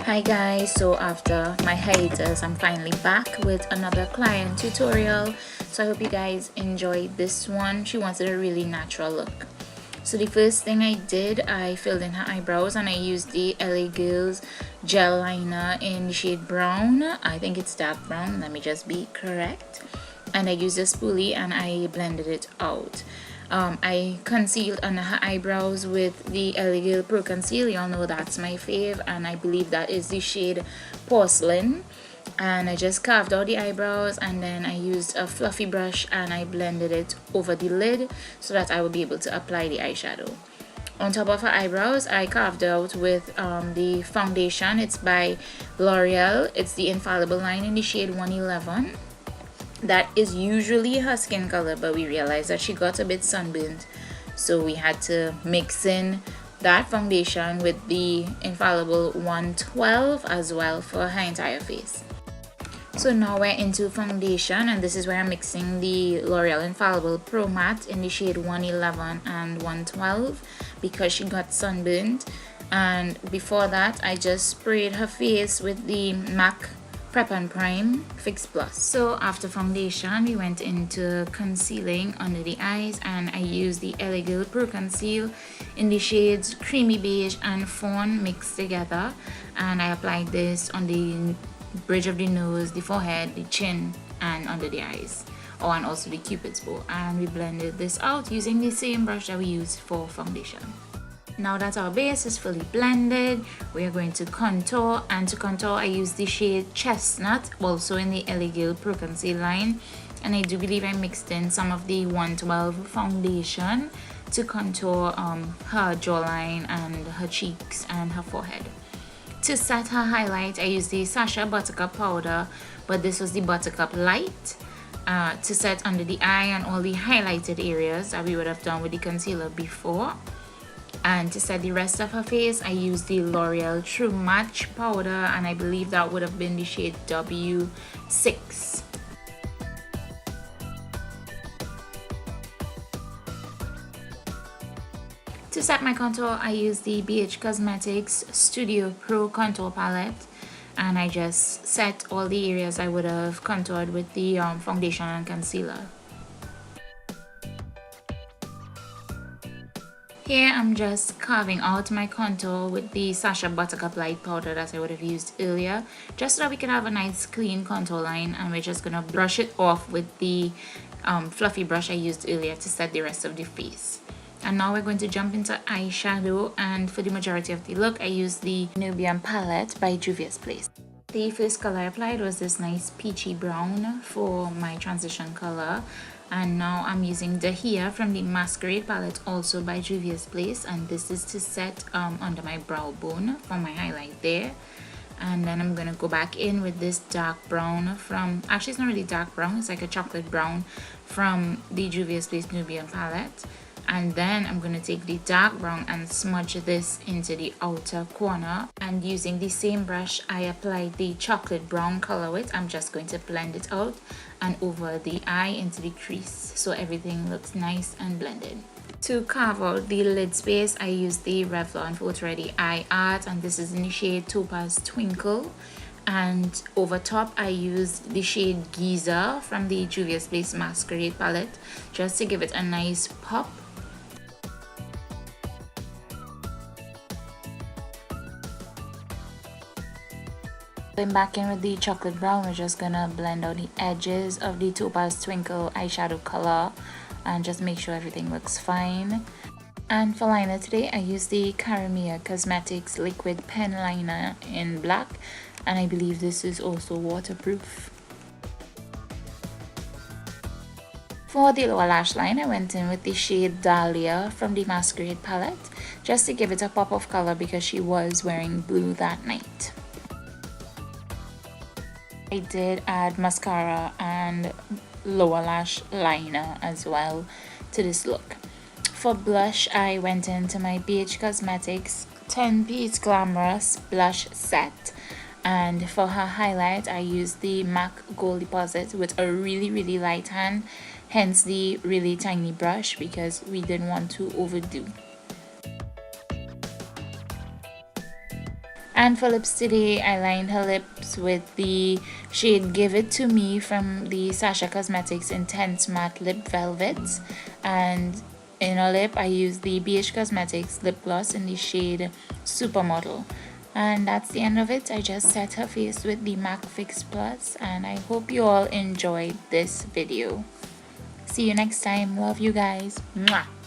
Hi guys, so after my hiatus I'm finally back with another client tutorial. So I hope you guys enjoyed this one. She wanted a really natural look. So the first thing I did, I filled in her eyebrows and I used the LA Girls gel liner in the shade brown. I think it's dark brown, let me just be correct. And I used a spoolie and I blended it out. I concealed under her eyebrows with the LA Girl Pro Conceal. Y'all know that's my fave, and I believe that is the shade Porcelain. And I just carved out the eyebrows, and then I used a fluffy brush and I blended it over the lid so that I would be able to apply the eyeshadow. On top of her eyebrows, I carved out with the foundation. It's by L'Oreal. It's the Infallible line in the shade 111. That is usually her skin color, but we realized that she got a bit sunburned, so we had to mix in that foundation with the Infallible 112 as well for her entire face. So now we're into foundation, and this is where I'm mixing the L'Oreal Infallible Pro Matte in the shade 111 and 112 because she got sunburned. And before that, I just sprayed her face with the MAC Prep and Prime Fix Plus. So after foundation, we went into concealing under the eyes, and I used the LA Girl Pro Conceal in the shades Creamy Beige and Fawn mixed together, and I applied this on the bridge of the nose, the forehead, the chin, and under the eyes, and also the Cupid's bow. And we blended this out using the same brush that we used for foundation. Now that our base is fully blended, we are going to contour, and to contour I use the shade Chestnut, also in the LA Girl Pro Conceal line, and I do believe I mixed in some of the 112 foundation to contour her jawline and her cheeks and her forehead. To set her highlight, I used the Sacha Buttercup powder, but this was the Buttercup Light, to set under the eye and all the highlighted areas that we would have done with the concealer before. And to set the rest of her face, I used the L'Oreal True Match powder, and I believe that would have been the shade W6. To set my contour, I used the BH Cosmetics Studio Pro Contour Palette, and I just set all the areas I would have contoured with the foundation and concealer. Here I'm just carving out my contour with the Sacha Buttercup Light powder that I would have used earlier, just so that we can have a nice clean contour line, and we're just gonna brush it off with the fluffy brush I used earlier to set the rest of the face. And now we're going to jump into eyeshadow, and for the majority of the look I used the Nubian palette by Juvia's Place. The first color I applied was this nice peachy brown for my transition color. And now I'm using Dahlia from the Masquerade palette, also by Juvia's Place, and this is to set under my brow bone for my highlight there. And then I'm gonna go back in with this dark brown from, actually it's not really dark brown, it's like a chocolate brown from the Juvia's Place Nubian palette. And then I'm going to take the dark brown and smudge this into the outer corner, and using the same brush I applied the chocolate brown color with, I'm just going to blend it out and over the eye into the crease so everything looks nice and blended. To carve out the lid space, I used the Revlon Photo Ready Eye Art, and this is in the shade Topaz Twinkle. And over top I used the shade Giza from the Juvia's Place Masquerade palette, just to give it a nice pop. Going back in with the chocolate brown, we're just gonna blend out the edges of the Topaz Twinkle eyeshadow color and just make sure everything looks fine. And for liner today, I used the Caramia Cosmetics Liquid Pen Liner in black, and I believe this is also waterproof. For the lower lash line, I went in with the shade Dahlia from the Masquerade palette, just to give it a pop of color because she was wearing blue that night. I did add mascara and lower lash liner as well to this look. For blush, I went into my BH Cosmetics 10-piece Glamorous Blush Set, and for her highlight I used the MAC Gold Deposit with a really light hand, hence the really tiny brush because we didn't want to overdo. And for lips today, I lined her lips with the shade Give It To Me from the Sasha Cosmetics Intense Matte Lip Velvet. And in her lip, I used the BH Cosmetics lip gloss in the shade Supermodel. And that's the end of it. I just set her face with the MAC Fix Plus, and I hope you all enjoyed this video. See you next time. Love you guys. Mwah.